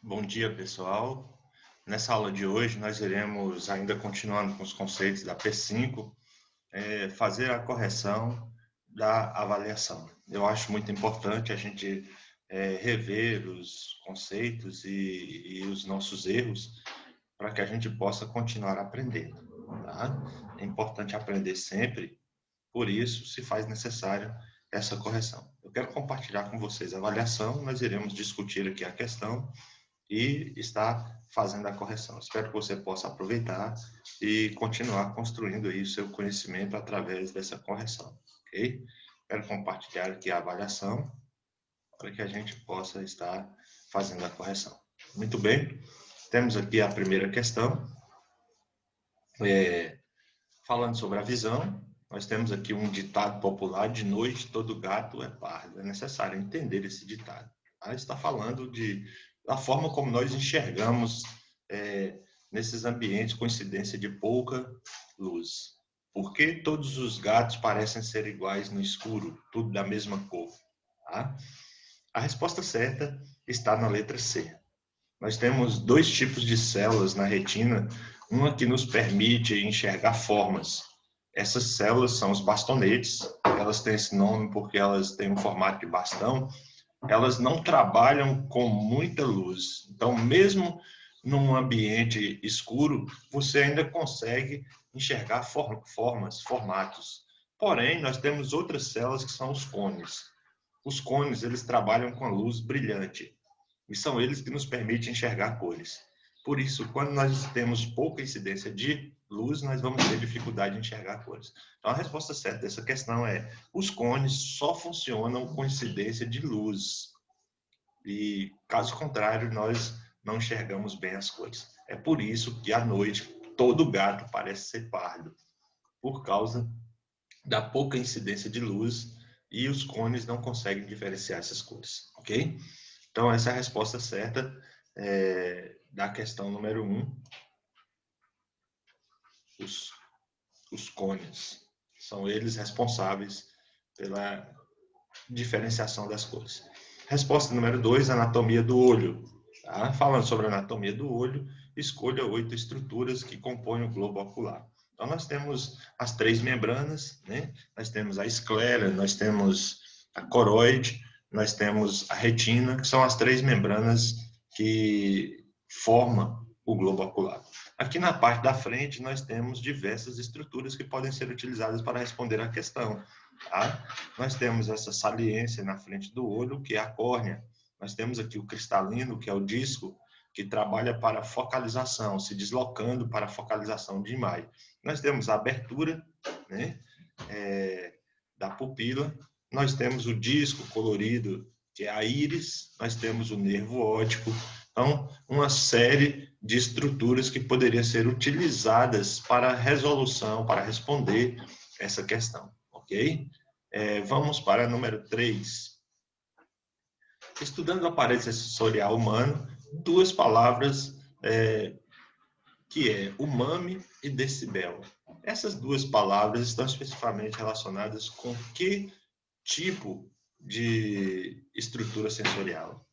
Bom dia, pessoal. Nessa aula de hoje, nós iremos, ainda continuando com os conceitos da P5, fazer a correção da avaliação. Eu acho muito importante a gente rever os conceitos e os nossos erros para que a gente possa continuar aprendendo. Tá? É importante aprender sempre, por isso se faz necessário essa correção. Eu quero compartilhar com vocês a avaliação, nós iremos discutir aqui a questão e está fazendo a correção. Espero que você possa aproveitar e continuar construindo aí o seu conhecimento através dessa correção, ok? Quero compartilhar aqui a avaliação para que a gente possa estar fazendo a correção. Muito bem, temos aqui a primeira questão, falando sobre a visão. Nós temos aqui um ditado popular: de noite todo gato é pardo. É necessário entender esse ditado. Tá? Está falando da forma como nós enxergamos nesses ambientes com incidência de pouca luz. Por que todos os gatos parecem ser iguais no escuro, tudo da mesma cor? Tá? A resposta certa está na letra C. Nós temos dois tipos de células na retina, uma que nos permite enxergar formas. Essas células são os bastonetes, elas têm esse nome porque elas têm um formato de bastão. Elas não trabalham com muita luz. Então, mesmo num ambiente escuro, você ainda consegue enxergar formas, formatos. Porém, nós temos outras células que são os cones. Os cones, eles trabalham com a luz brilhante e são eles que nos permitem enxergar cores. Por isso, quando nós temos pouca incidência de luz, nós vamos ter dificuldade de enxergar cores. Então, a resposta certa dessa questão é: os cones só funcionam com incidência de luz. E, caso contrário, nós não enxergamos bem as cores. É por isso que, à noite, todo gato parece ser pardo, por causa da pouca incidência de luz e os cones não conseguem diferenciar essas cores, ok? Então, essa é a resposta certa da questão número 1. Os cones são eles responsáveis pela diferenciação das cores. Resposta número 2, anatomia do olho. Tá? Falando sobre a anatomia do olho, escolha 8 estruturas que compõem o globo ocular. Então, nós temos as 3 membranas, né? Nós temos a esclera, nós temos a coroide, nós temos a retina, que são as 3 membranas que formam o globo ocular. Aqui na parte da frente, nós temos diversas estruturas que podem ser utilizadas para responder à questão. Tá? Nós temos essa saliência na frente do olho, que é a córnea. Nós temos aqui o cristalino, que é o disco, que trabalha para focalização, se deslocando para a focalização de imagem. Nós temos a abertura, né, da pupila. Nós temos o disco colorido, que é a íris. Nós temos o nervo óptico. Então, uma série de estruturas que poderiam ser utilizadas para resolução, para responder essa questão. Ok? Vamos para número 3. Estudando o aparelho sensorial humano, duas palavras que é umami e decibel. Essas duas palavras estão especificamente relacionadas com que tipo de estrutura sensorial?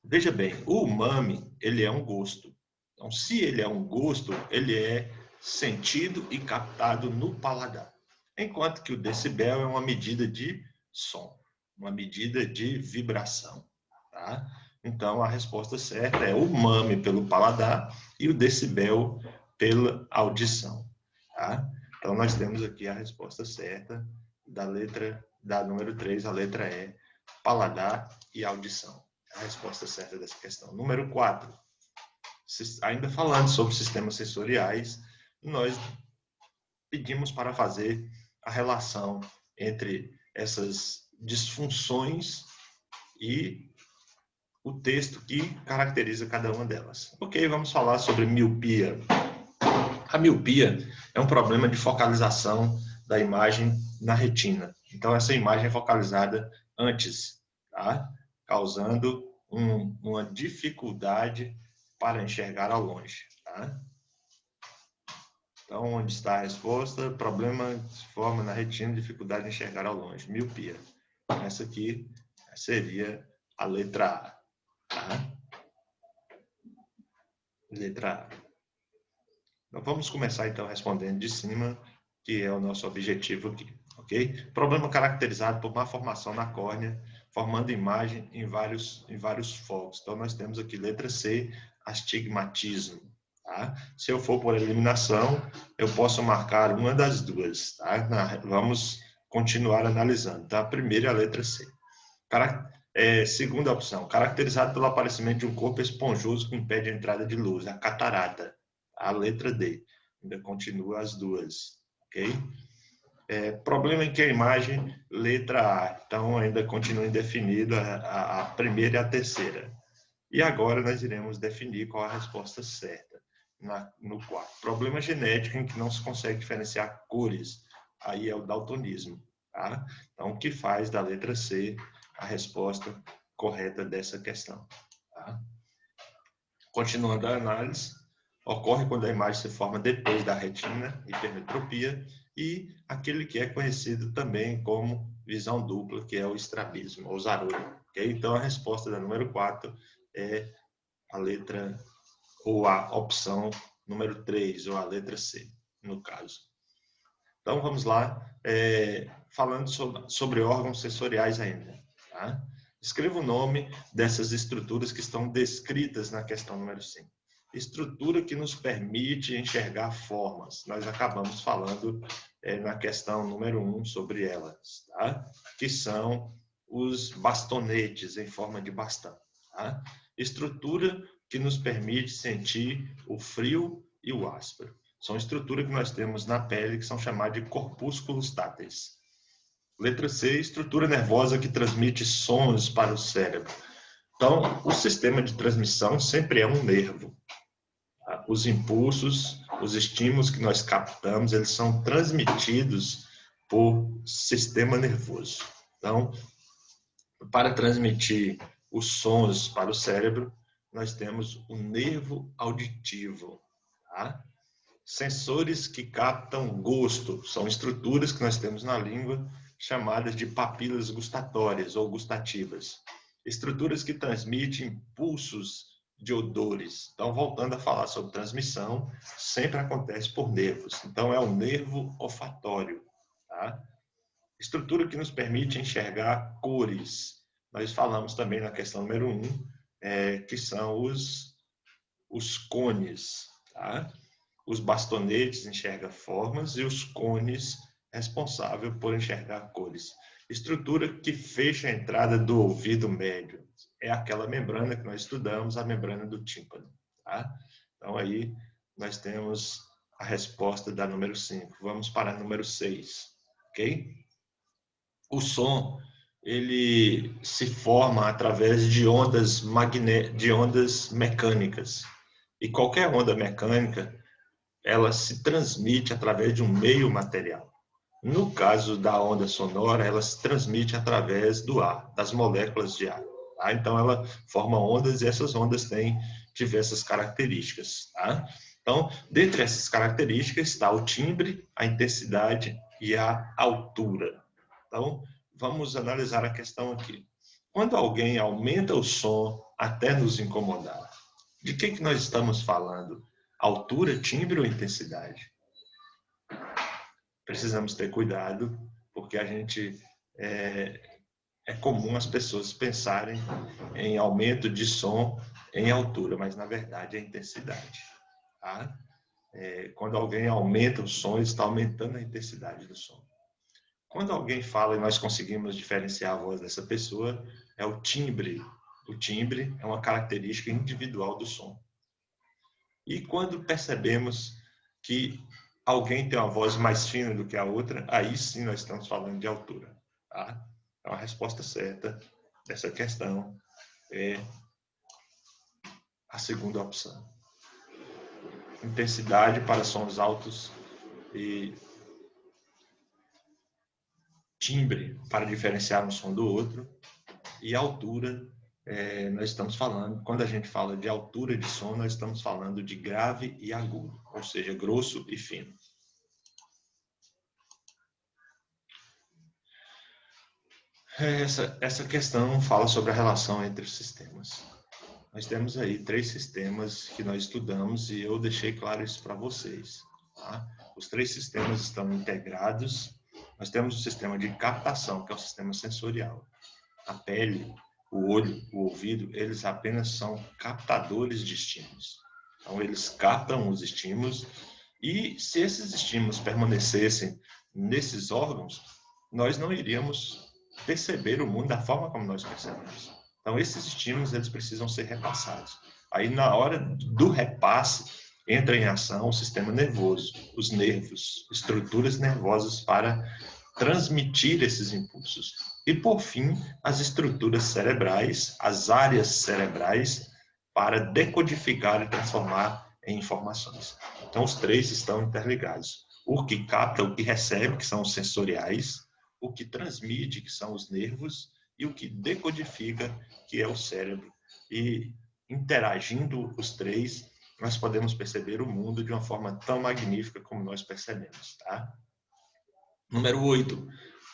Veja bem, o umami, ele é um gosto. Então, se ele é um gosto, ele é sentido e captado no paladar. Enquanto que o decibel é uma medida de som, uma medida de vibração. Tá? Então, a resposta certa é o umami pelo paladar e o decibel pela audição. Tá? Então, nós temos aqui a resposta certa da número 3, a letra E, paladar e audição. A resposta certa dessa questão. Número 4. Ainda falando sobre sistemas sensoriais, nós pedimos para fazer a relação entre essas disfunções e o texto que caracteriza cada uma delas. Ok, vamos falar sobre miopia. A miopia é um problema de focalização da imagem na retina. Então, essa imagem é focalizada antes, tá? Causando uma dificuldade para enxergar ao longe. Tá? Então, onde está a resposta? Problema se forma na retina, dificuldade de enxergar ao longe. Miopia. Essa aqui seria a letra A. Tá? Letra A. Então, vamos começar, então, respondendo de cima, que é o nosso objetivo aqui, ok? Problema caracterizado por má formação na córnea, formando imagem em vários focos. Então, nós temos aqui, letra C, astigmatismo. Tá? Se eu for por eliminação, eu posso marcar uma das duas. Tá? Vamos continuar analisando. Tá? A primeira é a letra C. Segunda opção, caracterizado pelo aparecimento de um corpo esponjoso que impede a entrada de luz, a catarata. A letra D. Ainda continua as duas. Ok? Problema em que a imagem, letra A. Então, ainda continua indefinida a primeira e a terceira. E agora nós iremos definir qual a resposta certa no quarto. Problema genético em que não se consegue diferenciar cores. Aí é o daltonismo. Tá? Então, o que faz da letra C a resposta correta dessa questão? Tá? Continuando a análise, ocorre quando a imagem se forma depois da retina, hipermetropia, e aquele que é conhecido também como visão dupla, que é o estrabismo, ou zarolho. Okay? Então, a resposta da número 4 é a letra, ou a opção número 3, ou a letra C, no caso. Então, vamos lá, falando sobre órgãos sensoriais ainda. Tá? Escreva o nome dessas estruturas que estão descritas na questão número 5. Estrutura que nos permite enxergar formas. Nós acabamos falando na questão número 1 sobre elas, tá? Que são os bastonetes em forma de bastão. Tá? Estrutura que nos permite sentir o frio e o áspero. São estruturas que nós temos na pele que são chamadas de corpúsculos táteis. Letra C, estrutura nervosa que transmite sons para o cérebro. Então, o sistema de transmissão sempre é um nervo. Os impulsos, os estímulos que nós captamos, eles são transmitidos por sistema nervoso. Então, para transmitir os sons para o cérebro, nós temos o nervo auditivo. Tá? Sensores que captam gosto, são estruturas que nós temos na língua chamadas de papilas gustatórias ou gustativas. Estruturas que transmitem impulsos de odores. Então, voltando a falar sobre transmissão, sempre acontece por nervos. Então, é o nervo olfatório. Tá? Estrutura que nos permite enxergar cores. Nós falamos também na questão número 1, que são os cones. Tá? Os bastonetes enxergam formas e os cones responsável por enxergar cores. Estrutura que fecha a entrada do ouvido médio. É aquela membrana que nós estudamos, a membrana do tímpano. Tá? Então, aí nós temos a resposta da número 5. Vamos para a número 6. Ok? O som, ele se forma através de ondas mecânicas. E qualquer onda mecânica, ela se transmite através de um meio material. No caso da onda sonora, ela se transmite através do ar, das moléculas de ar. Tá? Então, ela forma ondas e essas ondas têm diversas características. Tá? Então, dentre essas características está o timbre, a intensidade e a altura. Então, vamos analisar a questão aqui. Quando alguém aumenta o som até nos incomodar, de que nós estamos falando? Altura, timbre ou intensidade? Precisamos ter cuidado, porque a gente é comum as pessoas pensarem em aumento de som em altura, mas na verdade é intensidade. Tá? Quando alguém aumenta o som, ele está aumentando a intensidade do som. Quando alguém fala e nós conseguimos diferenciar a voz dessa pessoa, é o timbre. O timbre é uma característica individual do som. E quando percebemos que alguém tem uma voz mais fina do que a outra, aí sim nós estamos falando de altura. Tá? Então, a resposta certa dessa questão é a segunda opção. Intensidade para sons altos e timbre para diferenciar um som do outro. E altura, nós estamos falando, quando a gente fala de altura de som, nós estamos falando de grave e agudo, ou seja, grosso e fino. Essa questão fala sobre a relação entre os sistemas. nós temos aí 3 sistemas que nós estudamos e eu deixei claro isso para vocês. Tá? Os 3 sistemas estão integrados. Nós temos o sistema de captação, que é o sistema sensorial. A pele, o olho, o ouvido, eles apenas são captadores de estímulos. Então, eles captam os estímulos e se esses estímulos permanecessem nesses órgãos, nós não iríamos perceber o mundo da forma como nós percebemos. Então, esses estímulos, eles precisam ser repassados. Aí, na hora do repasse, entra em ação o sistema nervoso, os nervos, estruturas nervosas para transmitir esses impulsos. E, por fim, as estruturas cerebrais, as áreas cerebrais, para decodificar e transformar em informações. Então, os 3 estão interligados. O que capta, o que recebe, que são os sensoriais, o que transmite, que são os nervos, e o que decodifica, que é o cérebro. E interagindo os 3, nós podemos perceber o mundo de uma forma tão magnífica como nós percebemos, tá? Número 8,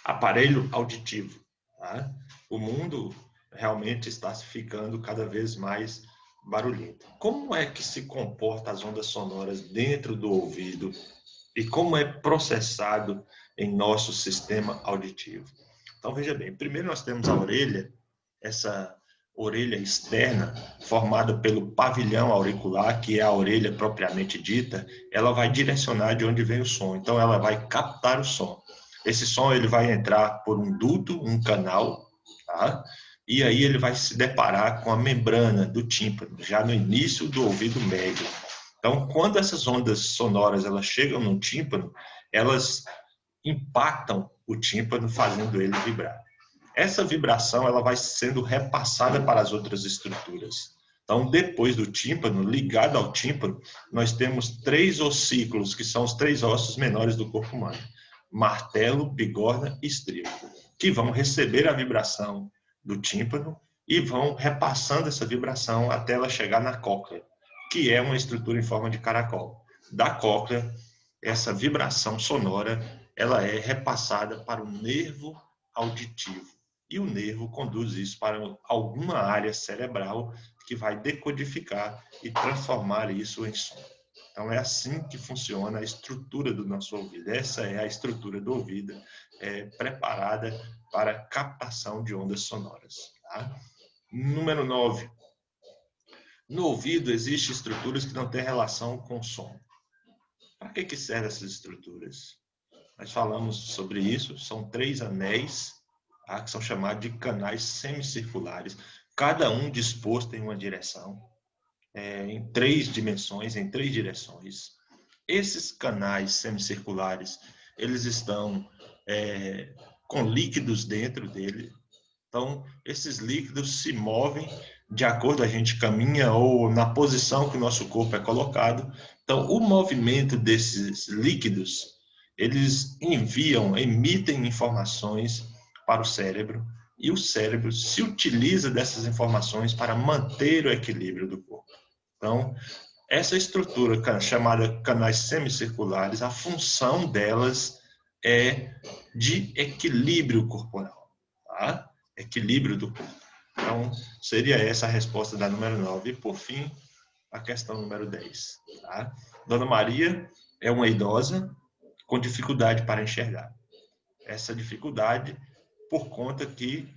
aparelho auditivo. Tá? O mundo realmente está ficando cada vez mais barulhento. Como é que se comportam as ondas sonoras dentro do ouvido e como é processado em nosso sistema auditivo? Então, veja bem, primeiro nós temos a orelha, essa orelha externa, formada pelo pavilhão auricular, que é a orelha propriamente dita, ela vai direcionar de onde vem o som. Então, ela vai captar o som. Esse som ele vai entrar por um duto, um canal, tá? E aí ele vai se deparar com a membrana do tímpano, já no início do ouvido médio. Então, quando essas ondas sonoras elas chegam no tímpano, elas impactam o tímpano, fazendo ele vibrar. Essa vibração ela vai sendo repassada para as outras estruturas. Então, depois do tímpano, ligado ao tímpano, nós temos 3 ossículos, que são os 3 ossos menores do corpo humano. Martelo, bigorna e estribo, que vão receber a vibração do tímpano e vão repassando essa vibração até ela chegar na cóclea, que é uma estrutura em forma de caracol. Da cóclea, essa vibração sonora, ela é repassada para o nervo auditivo. E o nervo conduz isso para alguma área cerebral que vai decodificar e transformar isso em som. Então, é assim que funciona a estrutura do nosso ouvido. Essa é a estrutura do ouvido, preparada para captação de ondas sonoras. Tá? Número 9. No ouvido, existem estruturas que não têm relação com o som. Para que servem essas estruturas? Nós falamos sobre isso, são 3 anéis, tá, que são chamados de canais semicirculares, cada um disposto em uma direção, em 3 dimensões, em 3 direções. Esses canais semicirculares, eles estão com líquidos dentro dele. Então, esses líquidos se movem de acordo a gente caminha ou na posição que o nosso corpo é colocado. Então, o movimento desses líquidos, eles emitem informações para o cérebro e o cérebro se utiliza dessas informações para manter o equilíbrio do corpo. Então, essa estrutura chamada canais semicirculares, a função delas é de equilíbrio corporal, tá? Equilíbrio do corpo. Então, seria essa a resposta da número 9. E, por fim, a questão número 10. Tá? Dona Maria é uma idosa com dificuldade para enxergar. Essa dificuldade por conta que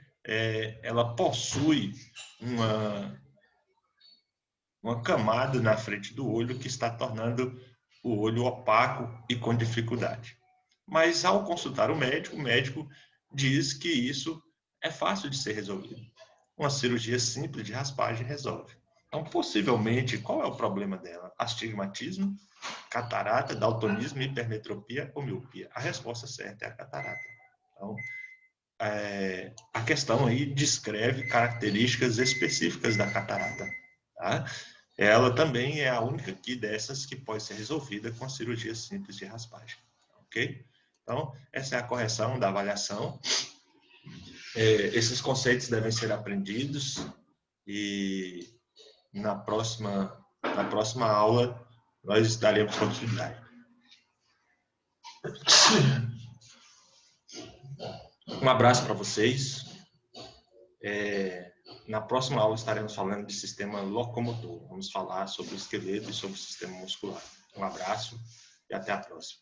ela possui uma camada na frente do olho que está tornando o olho opaco e com dificuldade. Mas, ao consultar o médico diz que isso é fácil de ser resolvido. Uma cirurgia simples de raspagem resolve. Então, possivelmente, qual é o problema dela? Astigmatismo, catarata, daltonismo, hipermetropia ou miopia? A resposta certa é a catarata. Então, a questão aí descreve características específicas da catarata. Tá? Ela também é a única aqui dessas que pode ser resolvida com a cirurgia simples de raspagem. Ok? Então, essa é a correção da avaliação. Esses conceitos devem ser aprendidos e na próxima aula nós daremos continuidade. Um abraço para vocês. Na próxima aula estaremos falando de sistema locomotor. Vamos falar sobre o esqueleto e sobre o sistema muscular. Um abraço e até a próxima.